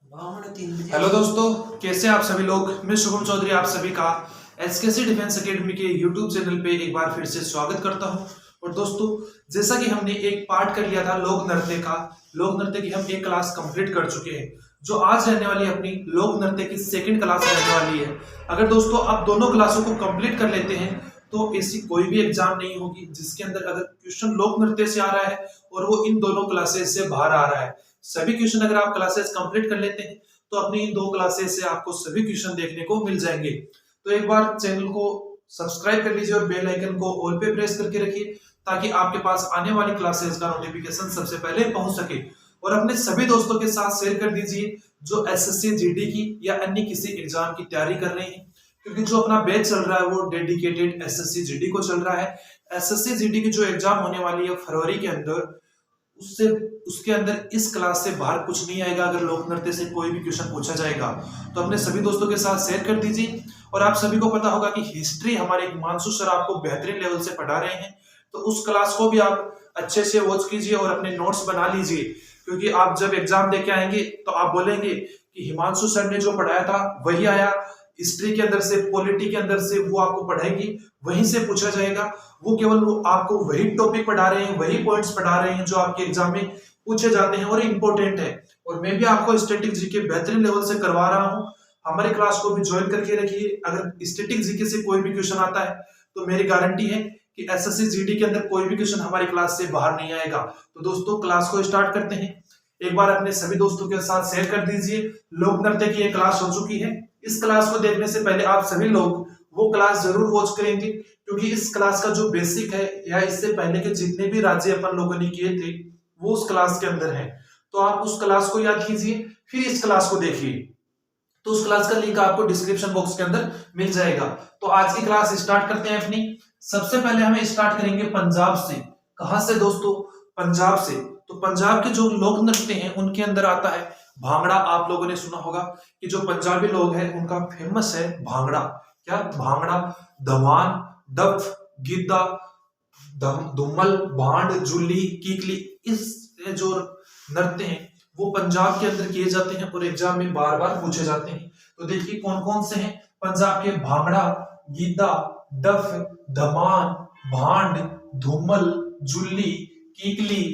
Hello दोस्तों, कैसे आप सभी लोग। मैं शुभम चौधरी आप सभी का एसकेसी डिफेंस एकेडमी के यूट्यूब चैनल पे एक बार फिर से स्वागत करता हूं। और दोस्तों, जैसा कि हमने एक पार्ट कर लिया था लोक नृत्य का, लोक नृत्य की हम एक क्लास कंप्लीट कर चुके हैं। जो आज रहने वाली अपनी लोक नृत्य की सेकंड क्लास रहने वाली है। अगर दोस्तों आप दोनों क्लासों को कंप्लीट कर लेते हैं तो ऐसी कोई भी एग्जाम नहीं होगी जिसके अंदर अगर क्वेश्चन लोक नृत्य से आ रहा है और वो इन दोनों क्लासेस से बाहर आ रहा है। सभी क्वेश्चन अगर आप क्लासेस कंप्लीट कर लेते हैं तो अपनी इन दो क्लासेस से आपको सभी क्वेश्चन देखने को मिल जाएंगे। तो एक बार चैनल को सब्सक्राइब कर लीजिए और बेल आइकन को ऑल पे प्रेस करके रखिए ताकि आपके पास आने वाली क्लासेस का नोटिफिकेशन सबसे पहले पहुंच सके। और अपने सभी दोस्तों के साथ शेयर कर दीजिए जो एसएससी जीडी की या अन्य किसी एग्जाम की तैयारी कर रहे हैं, क्योंकि जो अपना बैच चल रहा है वो डेडिकेटेड एसएससी जीडी को चल रहा है। एसएससी जीडी की जो एग्जाम होने वाली है फरवरी के अंदर, उससे उसके अंदर इस क्लास से बाहर कुछ नहीं आएगा। अगर लोक नृत्य से कोई भी क्वेश्चन पूछा जाएगा तो अपने सभी दोस्तों के साथ शेयर कर दीजिए। और आप सभी को पता होगा कि हिस्ट्री हमारे हिमांशु सर आपको बेहतरीन लेवल से पढ़ा रहे हैं, तो उस क्लास को भी आप अच्छे से वॉच कीजिए और अपने नोट्स बना लीजिए, क्योंकि आप जब एग्जाम देके आएंगे तो आप बोलेंगे कि हिमांशु सर ने जो पढ़ाया था वही आया। हिस्ट्री के अंदर से, पॉलिटी के अंदर से वो आपको पढ़ाएंगी, वहीं से पूछा जाएगा। वो केवल वो आपको वही टॉपिक पढ़ा रहे हैं, वही पॉइंट्स पढ़ा रहे हैं जो आपके एग्जाम में पूछे जाते हैं और इंपॉर्टेंट है। और मैं भी आपको स्टैटिक जीके बेहतरीन लेवल से करवा रहा हूँ। हमारी क्लास को भी ज्वाइन करके रखिए। अगर स्टैटिक जीके से कोई भी क्वेश्चन आता है तो मेरी गारंटी है कि एसएससी जीडी के अंदर कोई भी क्वेश्चन हमारी क्लास से बाहर नहीं आएगा। तो दोस्तों, क्लास को स्टार्ट करते हैं। एक बार अपने सभी दोस्तों के साथ शेयर कर दीजिए। लोक नृत्य की एक क्लास हो चुकी है। इस क्लास को देखने से पहले आप सभी लोग वो क्लास जरूर वॉच करेंगे, क्योंकि इस क्लास का जो बेसिक है या इससे पहले के जितने भी राज्य अपन लोगों ने किए थे वो उस क्लास के अंदर है। तो आप उस क्लास को याद कीजिए, फिर इस क्लास को देखिए। तो उस क्लास का लिंक आपको डिस्क्रिप्शन बॉक्स के अंदर मिल जाएगा। तो आज की क्लास स्टार्ट करते हैं अपनी। सबसे पहले हमें स्टार्ट करेंगे पंजाब से। कहां से दोस्तों? पंजाब से। तो पंजाब के जो लोक नृत्य हैं उनके अंदर आता है भांगड़ा। आप लोगों ने सुना होगा कि जो पंजाबी लोग हैं उनका फेमस है भांगड़ा। क्या? भांगड़ा, धमाल, डफ, गिद्दा, धुम्मल, भांड, जुल्ली, कीकली, इस जो नृत्य हैं वो पंजाब के अंदर किए जाते हैं और एग्जाम में बार बार पूछे जाते हैं। तो देखिए कौन कौन से हैं पंजाब के। भांगड़ा, गिद्दा, डफ, धमाल, भांड, धुम्मल, जुल्ली, कीकली,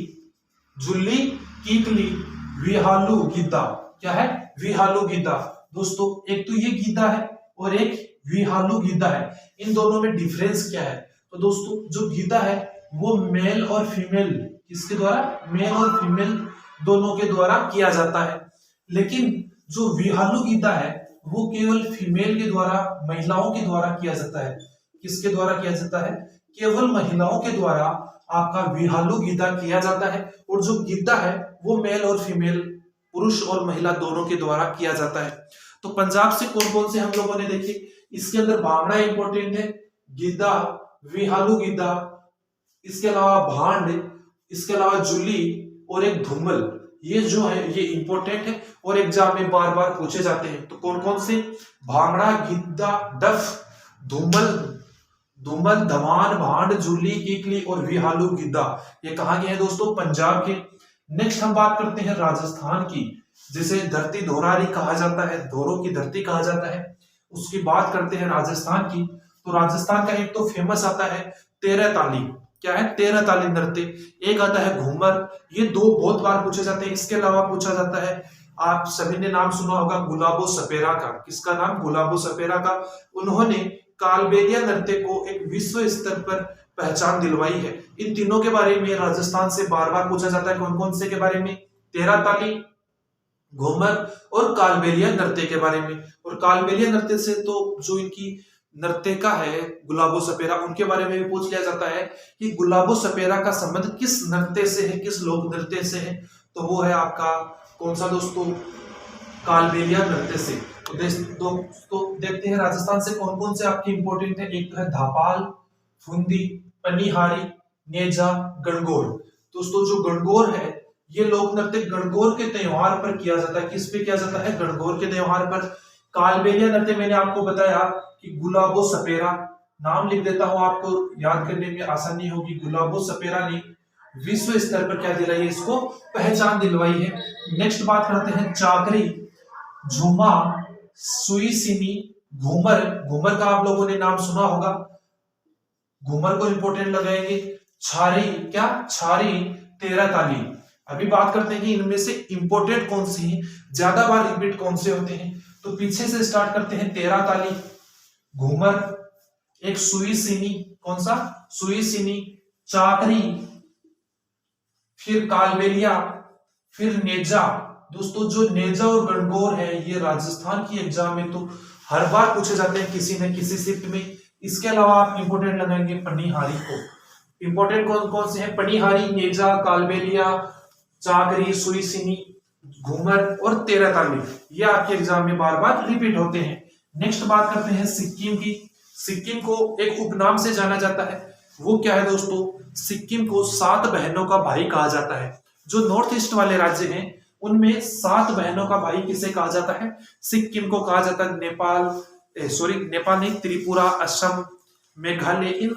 जुल्ली, कीकली, विहालू, गिद्दा। क्या है? विहालू गिद्दा। दोस्तों, एक तो ये गिद्दा है और एक विहालू गिद्दा है। इन दोनों में डिफरेंस क्या है? तो दोस्तों, जो गिद्दा है वो मेल और फीमेल, किसके द्वारा? मेल और फीमेल दोनों के द्वारा किया जाता है। लेकिन जो विहालू गिद्दा है वो केवल फीमेल के द्वारा, महिलाओं के द्वारा किया जाता है। किसके द्वारा किया जाता है? केवल महिलाओं के द्वारा आपका विहालू गिद्दा किया जाता है। और जो गिद्दा है वो मेल और फीमेल, पुरुष और महिला दोनों के द्वारा किया जाता है। तो पंजाब से कौन कौन से हम लोगों ने देखे? इसके अंदर भांगड़ा इंपॉर्टेंट है, गिद्दा, विहालू गिद्दा, इसके अलावा भांड, इसके अलावा जुली और एक धुम्मल। ये जो है ये इंपॉर्टेंट है और एग्जाम में बार बार पूछे जाते हैं। तो कौन कौन से? भांगड़ा, गिद्दा, डफ, धुम्मल, धमाल, भांड, जुली, कीकली और विहालू गिद्दा। ये कहाँ के हैं दोस्तों? पंजाब के। नेक्स्ट हम बात करते हैं राजस्थान की, जिसे धरती धोरारी कहा जाता है, धोरों की धरती कहा जाता है। उसकी बात करते हैं राजस्थान की। तो राजस्थान का एक तो फेमस आता है 13 ताली। क्या है? 13 ताली नृत्य। एक आता है घूमर। ये दो बहुत बार पूछे जाते हैं। इसके अलावा पूछा जाता है, आप सभी ने नाम सुना होगा गुलाबो सपेरा का। किसका नाम? गुलाबो सपेरा का। उन्होंने कालबेलिया नृत्य को एक विश्व स्तर पर पहचान दिलवाई है। इन तीनों के बारे में राजस्थान से बार बार पूछा जाता है। कौन कौन से के बारे में? 13 ताली, घूमर और कालबेलिया नृत्य के बारे में। और कालबेलिया नृत्य से तो जो इनकी नृत्य का है गुलाबो सपेरा, उनके बारे में भी पूछ लिया जाता है कि गुलाबो सपेरा का संबंध किस नृत्य से है, किस लोक नृत्य से है। तो वो है आपका कौन सा दोस्तों? कालबेलिया नृत्य से। तो दोस्तों देखते हैं राजस्थान से कौन कौन से आपके इंपॉर्टेंट है। एक तो है धापाल, फुंदी, पनिहारी, नेजा, गणगौर। दोस्तों, जो गणगौर है ये लोक नृत्य गणगौर के त्योहार पर किया जाता है। किस पे किया जाता है? गणगौर के त्योहार पर। कालबेलिया नृत्य मैंने आपको बताया कि गुलाबो सपेरा, नाम लिख देता हूं आपको याद करने में आसानी होगी। गुलाबो सपेरा ने विश्व स्तर पर क्या दिलाई है? इसको पहचान दिलवाई है। नेक्स्ट बात करते हैं चाकरी। झुमा, सुईसिनी, घूमर, घूमर का आप लोगों ने नाम सुना होगा, घूमर को इंपोर्टेंट लगाएंगे। छारी, क्या छारी, तेरह ताली। अभी बात करते हैं कि इनमें से इंपोर्टेंट कौन सी है, ज्यादा बार रिपीट कौन से होते हैं। तो पीछे से स्टार्ट करते हैं, तेरह ताली, घूमर, एक सुईसिनी, कौन सा सुईसिनी, चाकरी, फिर कालबेलिया, फिर नेजा। दोस्तों जो नेजा और गणगौर है ये राजस्थान की एग्जाम में तो हर बार पूछे जाते हैं किसी न किसी शिफ्ट में। इसके अलावा आप इंपोर्टेंट लगाएंगे पनिहारी को। इंपोर्टेंट कौन कौन से हैं, पनिहारी, नेजा, कालबेलिया, चाकरी, सुईसिनी, घूमर और तेरह ताली, ये आपके एग्जाम में बार बार रिपीट होते हैं। नेक्स्ट बात करते हैं सिक्किम की। सिक्किम को एक उपनाम से जाना जाता है, वो क्या है दोस्तों, सिक्किम को सात बहनों का भाई कहा जाता है। जो नॉर्थ ईस्ट वाले राज्य हैं उनमें सात बहनों का भाई किसे कहा जाता है, सिक्किम को कहा जाता है। नेपाल नहीं, त्रिपुरा, असम, मेघालय, इन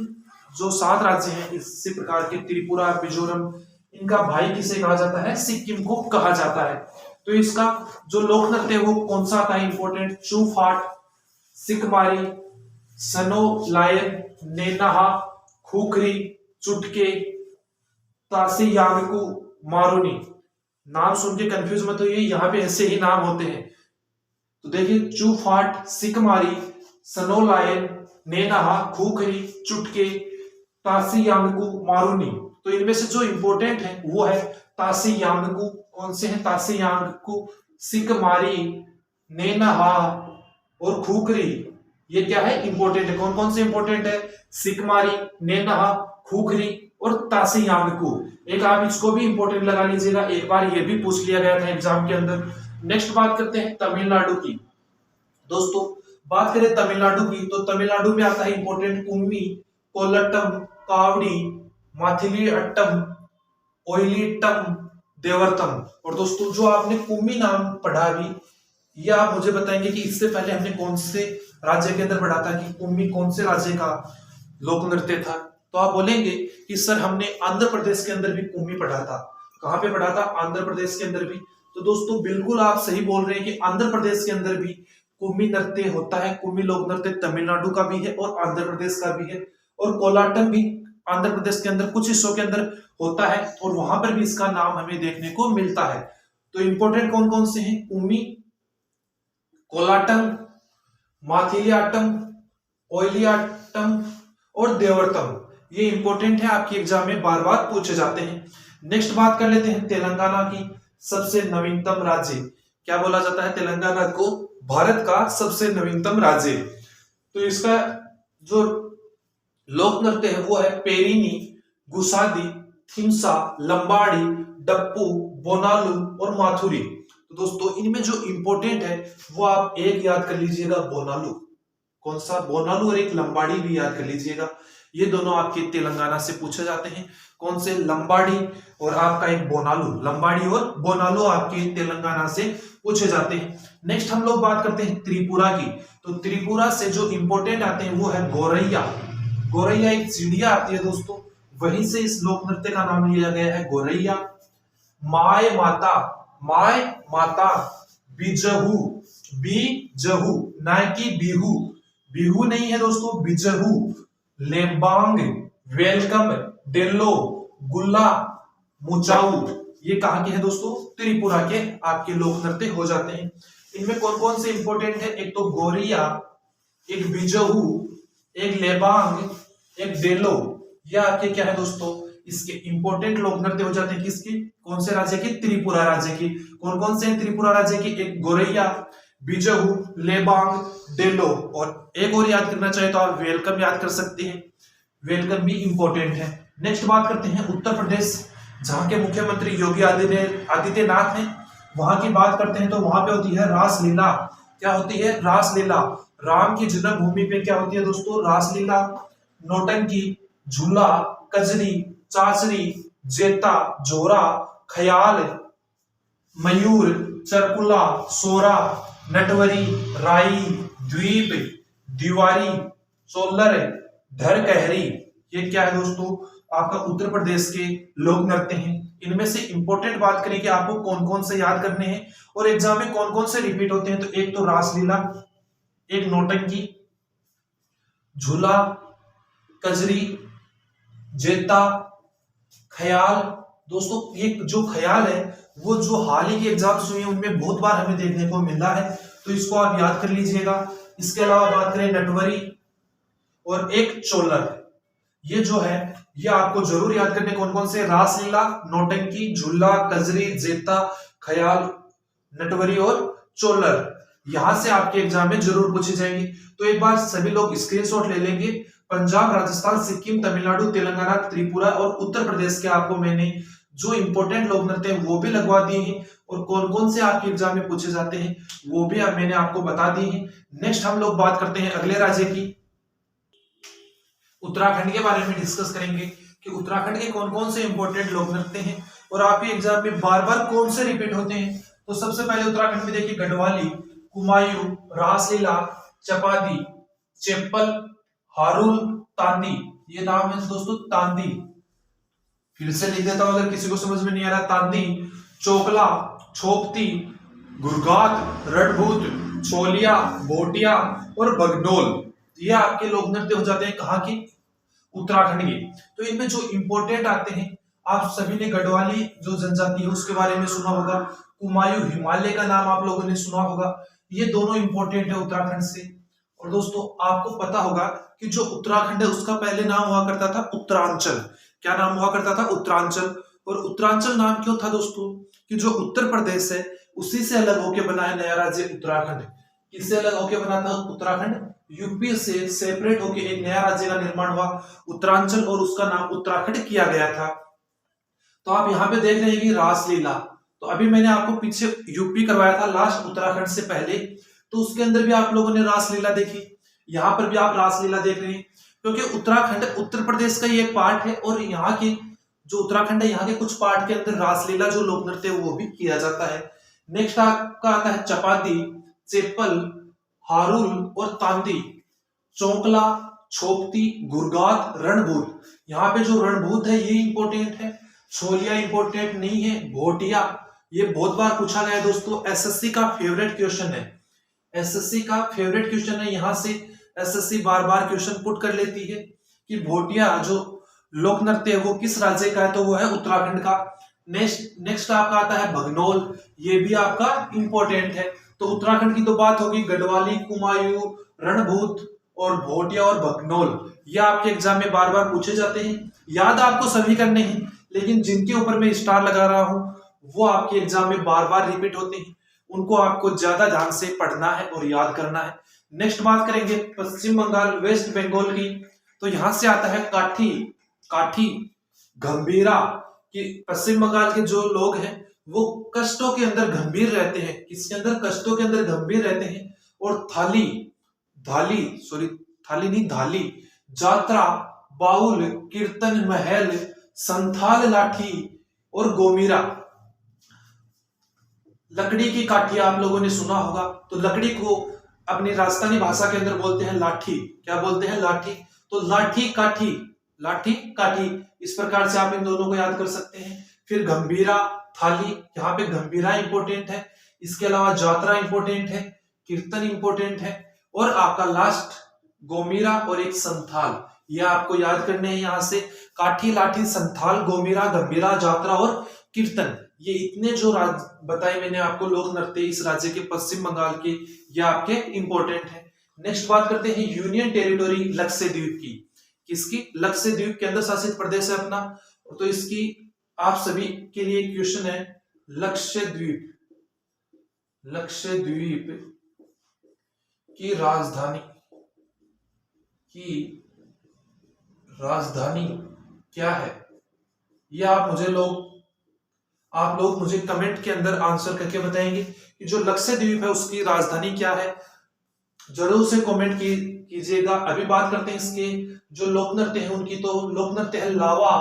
जो सात राज्य हैं इसी प्रकार के, त्रिपुरा, मिजोरम, इनका भाई किसे कहा जाता है, सिक्किम को कहा जाता है। तो इसका जो लोक नृत्य है वो कौन सा था इंपोर्टेंट, चूफाट, सिकमारी, सनो लायन, नेनाहा, खुखरी, चुटके, तासियामिकु, मारुनी। नाम सुन के कंफ्यूज मत होइए, यहाँ पे ऐसे ही नाम होते हैं। तो देखिए, चूफाट, सिकमारी, सनोलायन, नेनाहा, खुखरी, चुटके, तासियामिकु, मारुनी। तो इनमें से जो इंपोर्टेंट है वो है तासियामिकु। कौन से हैं, तासियामिकु, सिकमारी, नेनाहा और खुखरी। ये क्या है, इंपोर्टेंट है। कौन कौन से इंपोर्टेंट है, सिकमारी, नेनाहा, खुखरी और तासियामिकु। एक आप इसको भी इंपोर्टेंट लगा लीजिएगा, एक बार ये भी पूछ लिया गया था एग्जाम के अंदर। नेक्स्ट बात करते हैं तमिलनाडु की। दोस्तों बात करें तमिलनाडु की तो तमिलनाडु में आता है इंपोर्टेंट कुम्मी, कोल्लटम, कावड़ी, माथिली अट्टम, ओइलीटम, देवरतम। और दोस्तों जो आपने कुम्मी नाम पढ़ा अभी, ये आप मुझे बताएंगे कि इससे पहले हमने कौन से राज्य के अंदर पढ़ा था, कि कुम्मी कौन से राज्य का लोक नृत्य था। तो आप बोलेंगे कि सर हमने आंध्र प्रदेश के अंदर भी कुम्मी पढ़ा था। कहां पे पढ़ा था, आंध्र प्रदेश के अंदर भी। तो दोस्तों बिल्कुल आप सही बोल रहे हैं कि आंध्र प्रदेश के अंदर भी कुम्मी नृत्य होता है। कुम्मी लोक नृत्य तमिलनाडु का भी है और आंध्र प्रदेश का भी है, और कोलाटम भी आंध्र प्रदेश के अंदर कुछ हिस्सों के अंदर होता है, और वहां पर भी इसका नाम हमें देखने को मिलता है। तो इंपोर्टेंट कौन कौन से हैं, कुम्मी, कोलाटम, माथिलियाट्टम, ओइलियाट्टम और देवरतम। ये इंपोर्टेंट है, आपके एग्जाम में बार बार पूछे जाते हैं। नेक्स्ट बात कर लेते हैं तेलंगाना की, सबसे नवीनतम राज्य। क्या बोला जाता है तेलंगाना को, भारत का सबसे नवीनतम राज्य। तो इसका जो लोक नृत्य है वो है पेरिनी, गुसादी, थिमसा, लंबाड़ी, डप्पू, बोनालू और माथुरी। तो दोस्तों इनमें जो इंपोर्टेंट है वो आप एक याद कर लीजिएगा, बोनालू। कौन सा, बोनालू, और एक लंबाड़ी भी याद कर लीजिएगा। ये दोनों आपके तेलंगाना से पूछे जाते हैं। कौन से, लंबाड़ी और आपका एक बोनालू। लंबाड़ी और बोनालू आपके तेलंगाना से पूछे जाते हैं। नेक्स्ट हम लोग बात करते हैं त्रिपुरा की। तो त्रिपुरा से जो इंपोर्टेंट आते हैं वो है गोरैया। गोरैया एक चिड़िया आती है दोस्तों, वहीं से इस लोक नृत्य का नाम लिया गया है, गोरैया। माय माता, माय माता, बिजहू, बीजहू ना कि बिहू, बिहू नहीं है दोस्तों, बिजहू, लेबांग, वेलकम, डेलो, गुल्ला, मुचाऊ। ये कहां के हैं दोस्तों, त्रिपुरा के आपके लोक नृत्य हो जाते हैं। इनमें कौन कौन से इंपोर्टेंट है, एक तो गोरिया, एक बिजहू, एक लेबांग, एक डेलो। ये आपके क्या है दोस्तों, इसके इंपोर्टेंट लोक नृत्य हो जाते हैं। किसके, कौन से राज्य के, त्रिपुरा राज्य की। कौन कौन से त्रिपुरा राज्य की, एक गोरैया, बिजहू, लेबांग, डेलो, और एक और याद करना चाहे तो आप वेलकम याद कर सकते हैं, वेलकम भी इंपोर्टेंट है। नेक्स्ट बात करते हैं उत्तर प्रदेश, जहां के मुख्यमंत्री योगी आदित्यनाथ हैं। वहां की बात करते हैं तो वहां पे होती है रासलीला। क्या होती है, रासलीला। राम की जन्मभूमि पे क्या होती है दोस्तों, रासलीला। नौटंकी, झूला, कजरी, चाचरी, जेता, जोरा, ख्याल, मयूर, चरकुला, सोरा, नटवरी, राई, द्वीप, दीवारी, सोलर, धर कहरी। ये क्या है दोस्तों, आपका उत्तर प्रदेश के लोक नृत्य हैं। इनमें से इंपॉर्टेंट बात करें कि आपको कौन कौन से याद करने हैं और एग्जाम में कौन कौन से रिपीट होते हैं, तो एक तो रासलीला, एक नौटंकी, झूला, कजरी, जेता, ख्याल। दोस्तों ये जो ख्याल है वो जो हाल ही के एग्जाम्स हुए हैं उनमें बहुत बार हमें देखने को मिला है, तो इसको आप याद कर लीजिएगा। इसके अलावा बात करें नटवरी और एक चोलर, ये जो है ये आपको जरूर याद करने कौन कौन से, रासलीला, नौटंकी, झूला, कजरी, जेता, ख्याल, नटवरी और चोलर। यहां से आपके एग्जाम में जरूर पूछे जाएंगे। तो एक बार सभी लोग स्क्रीनशॉट ले लेंगे। पंजाब, राजस्थान, सिक्किम, तमिलनाडु, तेलंगाना, त्रिपुरा और उत्तर प्रदेश के आपको मैंने जो इंपॉर्टेंट लोक नृत्य हैं वो भी लगवा दिए हैं और कौन कौन से आपके एग्जाम में पूछे जाते हैं वो भी मैंने आपको बता दिए हैं। नेक्स्ट हम लोग बात करते हैं अगले राज्य की। उत्तराखंड के बारे में डिस्कस करेंगे कि उत्तराखंड के कौन कौन से इंपॉर्टेंट लोक नृत्य हैं और आपके एग्जाम में बार बार कौन से रिपीट होते हैं। तो सबसे पहले उत्तराखंड में देखिए गढ़वाली, कुमायूं, रासलीला, चपादी, चेप्पल, हारुल, तांदी। ये नाम है दोस्तों तांदी, फिर से लिख देता हूं अगर किसी को समझ में नहीं आ रहा। तांदी, चोकला, छोपती, गुरगात, रणभूत, छोलिया, भोटिया और बगडोल। ये आपके लोक नृत्य हो जाते हैं कहाँ के, उत्तराखंड के। तो इनमें जो इंपॉर्टेंट आते हैं, आप सभी ने गढ़वाली जो जनजाति है उसके बारे में सुना होगा, कुमायूं हिमालय का नाम आप लोगों ने सुना होगा। ये दोनों इंपॉर्टेंट है उत्तराखंड से। और दोस्तों आपको पता होगा कि जो उत्तराखंड है उसका पहले नाम हुआ करता था उत्तरांचल। क्या नाम हुआ करता था, उत्तरांचल। और उत्तरांचल नाम क्यों था दोस्तों, कि जो उत्तर प्रदेश है उसी से अलग होके बना है नया राज्य उत्तराखंड। किससे अलग होके बना था उत्तराखंड, यूपी से सेपरेट होके एक नया राज्य का निर्माण हुआ उत्तरांचल और उसका नाम उत्तराखंड किया गया था। तो आप यहाँ पे देख रहे हैं कि रासलीला, तो अभी मैंने आपको पीछे यूपी करवाया था लास्ट उत्तराखंड से पहले, तो उसके अंदर भी आप लोगों ने रासलीला देखी, यहाँ पर भी आप रासलीला देख रहे हैं, क्योंकि उत्तराखंड उत्तर प्रदेश का ये पार्ट है और यहाँ के जो उत्तराखंड है यहाँ के कुछ पार्ट के अंदर रासलीला जो लोक नृत्य है वो भी किया जाता है। नेक्स्ट आपका आता है चपाती, चेप्पल, हारुल और तांदी, चौकला, छोपती, गुरगात, रणभूत। यहाँ पे जो रणभूत है ये इंपॉर्टेंट है, छोलिया इंपॉर्टेंट नहीं है, भोटिया ये बहुत बार पूछा गया है दोस्तों, एसएससी का फेवरेट क्वेश्चन है, एसएससी का फेवरेट क्वेश्चन है। यहां से एसएससी बार बार क्वेश्चन पुट कर लेती है कि भोटिया जो लोक नृत्य है वो किस राज्य का है, तो वो है उत्तराखंड का। नेक्स्ट आपका आता है भगनोल, ये भी आपका इंपॉर्टेंट है। तो उत्तराखंड की तो बात होगी, गढ़वाली, कुमायूं, रणभूत और भोटिया और भगनोल, ये आपके एग्जाम में बार बार पूछे जाते हैं। याद आपको सभी करने हैं, लेकिन जिनके ऊपर मैं स्टार लगा रहा हूं वो आपके एग्जाम में बार बार रिपीट होते हैं, उनको आपको ज्यादा ध्यान से पढ़ना है और याद करना है। नेक्स्ट बात करेंगे पश्चिम बंगाल, वेस्ट बंगाल की। तो यहां से आता है काठी, काठी, गंभीरा, कि पश्चिम बंगाल के जो लोग हैं वो कष्टों के अंदर गंभीर रहते हैं, किसके अंदर, कष्टों के अंदर गंभीर रहते हैं। और थाली, धाली, सॉरी थाली नहीं धाली, जात्रा, बाउल, कीर्तन महल, संथाल लाठी और गोमीरा। लकड़ी की काठी आप लोगों ने सुना होगा, तो लकड़ी को अपनी राजस्थानी भाषा के अंदर बोलते हैं लाठी। क्या बोलते हैं, लाठी। तो लाठी काठी, लाठी काठी, इस प्रकार से आप इन दोनों को याद कर सकते हैं। फिर गंभीरा, थाली, यहाँ पे गंभीरा इंपॉर्टेंट है, इसके अलावा जात्रा इंपॉर्टेंट है, कीर्तन इंपॉर्टेंट है और आपका लास्ट गोमीरा और एक संथाल, ये आपको याद करने हैं। यहां से काठी, लाठी, संथाल, गोमीरा, गंभीरा, जात्रा और कीर्तन, ये इतने जो बताए मैंने आपको लोक नृत्य इस राज्य के पश्चिम बंगाल के, ये आपके इंपॉर्टेंट है। नेक्स्ट बात करते हैं यूनियन टेरिटोरी लक्षद्वीप की। किसकी, लक्षद्वीप केंद्र शासित प्रदेश है अपना। तो इसकी आप सभी के लिए क्वेश्चन है, लक्षद्वीप, लक्षद्वीप की राजधानी, की राजधानी क्या है, ये आप लोग मुझे कमेंट के अंदर आंसर करके बताएंगे कि जो लक्षद्वीप है उसकी राजधानी क्या है, जरूर से कमेंट कीजिएगा। अभी बात करते हैं इसके जो लोक नृत्य है उनकी। तो लोक नृत्य है लावा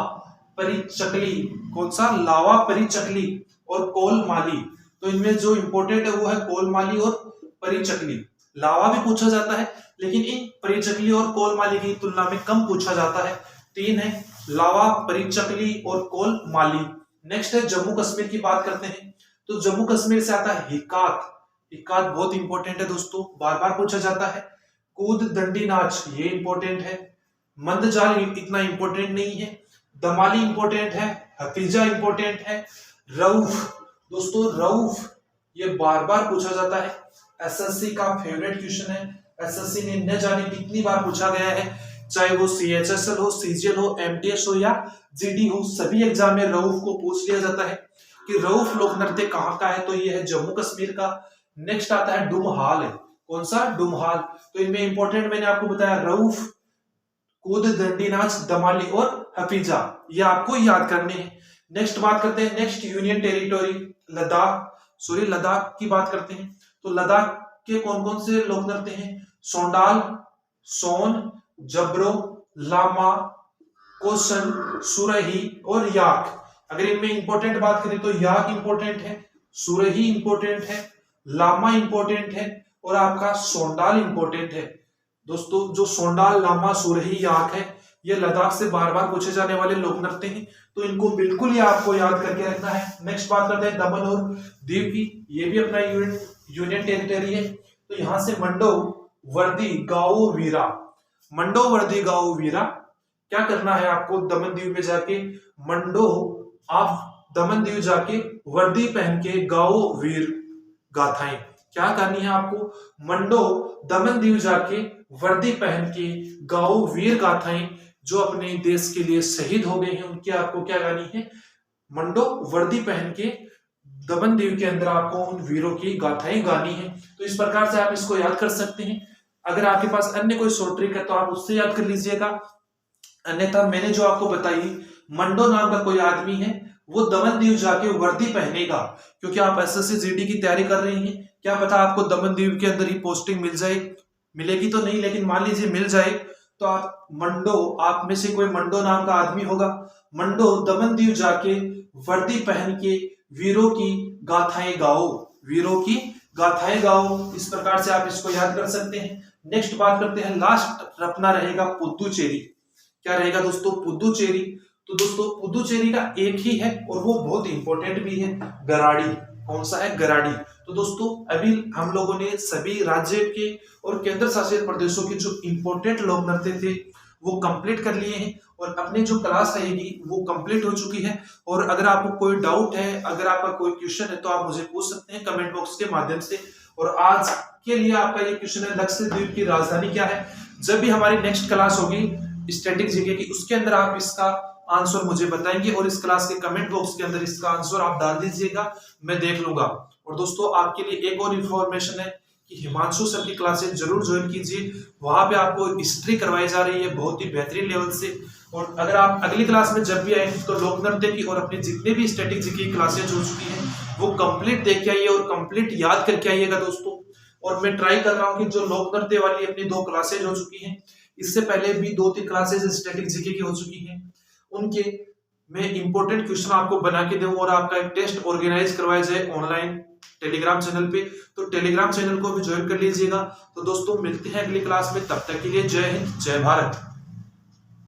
परिचकली, कौन सा, लावा परिचकली और कोलमाली। तो इनमें जो इंपॉर्टेंट है वो है कोलमाली और परिचकली। लावा भी पूछा जाता है लेकिन इन परिचकली और कोलमाली की तुलना में कम पूछा जाता है। तीन है लावा, परिचकली और कोल माली। नेक्स्ट है जम्मू कश्मीर की बात करते हैं तो जम्मू कश्मीर से आता है हिक्कात। हिक्कात बहुत इंपॉर्टेंट है दोस्तों, बार बार पूछा जाता है। कूद दंडी नाच ये इंपॉर्टेंट है। मंदजाल इतना इंपॉर्टेंट नहीं है। दमाली इंपॉर्टेंट है। हफीजा इंपॉर्टेंट है। रऊफ दोस्तों, रऊफ ये बार बार पूछा जाता है, एसएससी का फेवरेट क्वेश्चन है। एसएससी ने न जाने कितनी बार पूछा गया है, चाहे वो सीएचएसएल हो, सीजीएल हो, एमटीएस हो या जीडी हो, सभी एग्जाम में रऊफ को पूछ लिया जाता है कि रऊफ लोक नृत्य कहाँ का है, तो ये है जम्मू कश्मीर का। नेक्स्ट आता है डुमहाल है। कौन सा? डुमहाल। तो इनमें इंपॉर्टेंट मैंने आपको बताया रऊफ, कूद दंडी नाच, दमाली और हफीजा, ये आपको याद करने हैं। नेक्स्ट बात करते हैं, नेक्स्ट यूनियन टेरिटोरी लद्दाख की बात करते हैं तो लद्दाख के कौन कौन से लोक नृत्य हैं? सोंडाल, सोन, जबरो, लामा, कोसन, सुरही और याक। अगर इनमें इंपॉर्टेंट बात करें तो याक इंपॉर्टेंट है, सुरही इंपॉर्टेंट है, लामा इंपॉर्टेंट है और आपका सोंडाल इंपॉर्टेंट है। दोस्तों जो सोंडाल, लामा, सुरही, याक है ये लद्दाख से बार बार पूछे जाने वाले लोक नृत्य हैं, तो इनको बिल्कुल ही आपको याद करके रखना है। नेक्स्ट बात करते हैं दमन और दीव की, ये भी अपना यूनियन टेरिटरी है। तो यहां से मंडो, वर्दी, गाओ, वीरा। मंडो, वर्दी, गाओ, वीरा क्या करना है आपको? दमन दीव में जाके मंडो, आप दमन दीव जाके वर्दी पहन के गाओ वीर गाथाएं। क्या करनी है आपको? मंडो, दमन दीव जाके वर्दी पहन के गाओ वीर गाथाएं, जो अपने देश के लिए शहीद हो गए हैं उनकी आपको क्या गानी है? मंडो वर्दी पहन के दमन दीव के अंदर आपको उन वीरों की गाथाएं गानी है। तो इस प्रकार से आप इसको याद कर सकते हैं। अगर आपके पास अन्य कोई शॉर्ट ट्रिक है तो आप उससे याद कर लीजिएगा, अन्यथा मैंने जो आपको बताई, मंडो नाम का कोई आदमी है वो दमन दीव जाके वर्दी पहनेगा, क्योंकि आप एसएससी जीडी की तैयारी कर रही हैं, क्या पता आपको दमन दीव के अंदर ही पोस्टिंग मिल जाए, मिलेगी तो नहीं लेकिन मान लीजिए मिल जाए, तो आप मंडो, आप में से कोई मंडो नाम का आदमी होगा, मंडो दमन दीव जाके वर्दी पहन के वीरों की गाथाएं गाओ, वीरों की गाथाएं गाओ। इस प्रकार से आप इसको याद कर सकते हैं। नेक्स्ट बात करते हैं, लास्ट अपना रहेगा पुदुचेरी। क्या रहेगा दोस्तों? पुदुचेरी। तो दोस्तों पुदुचेरी का एक ही है और वो बहुत इंपॉर्टेंट भी है, गराड़ी। कौन सा है? गराड़ी। तो दोस्तों अभी हम लोगों ने सभी राज्य के और केंद्र शासित प्रदेशों के जो इंपॉर्टेंट लोक नृत्य थे वो कंप्लीट कर लिए हैं और अपनी जो क्लास रहेगी वो कंप्लीट हो चुकी है। और अगर आपको कोई डाउट है, अगर आपका कोई क्वेश्चन है तो आप मुझे पूछ सकते हैं कमेंट बॉक्स के माध्यम से। और आज के लिए आपका ये क्वेश्चन है, लक्षद्वीप की राजधानी क्या है? जब भी हमारी नेक्स्ट क्लास होगी स्टैटिक जीके की, उसके अंदर आप इसका आंसर मुझे बताएंगे और इस क्लास के कमेंट बॉक्स के अंदर इसका आंसर आप डाल दीजिएगा, मैं देख लूंगा। और दोस्तों आपके लिए एक और इन्फॉर्मेशन है कि हिमांशु सर की क्लासेस जरूर ज्वाइन कीजिए, वहां पे आपको हिस्ट्री करवाई जा रही है बहुत ही बेहतरीन लेवल से। और अगर आप अगली क्लास में जब भी आएंगे तो लोक नृत्य की और अपने जितने भी स्टैटिक जीके की क्लासेज हो चुकी हैं वो कंप्लीट देख के आइए और कंप्लीट याद करके आइएगा दोस्तों। और मैं ट्राई कर रहा हूँ कि जो लोक नृत्य वाली अपनी 2 क्लासेज हो चुकी हैं, इससे पहले भी 2-3 क्लासेज स्टैटिक जीके की हो चुकी हैं, उनके मैं इंपॉर्टेंट क्वेश्चन आपको बना के दूं और आपका एक टेस्ट ऑर्गेनाइज करवाया जाए ऑनलाइन टेलीग्राम चैनल पे। तो टेलीग्राम चैनल को भी ज्वाइन कर लीजिएगा। तो दोस्तों मिलते हैं अगली क्लास में, तब तक के लिए जय हिंद, जय भारत।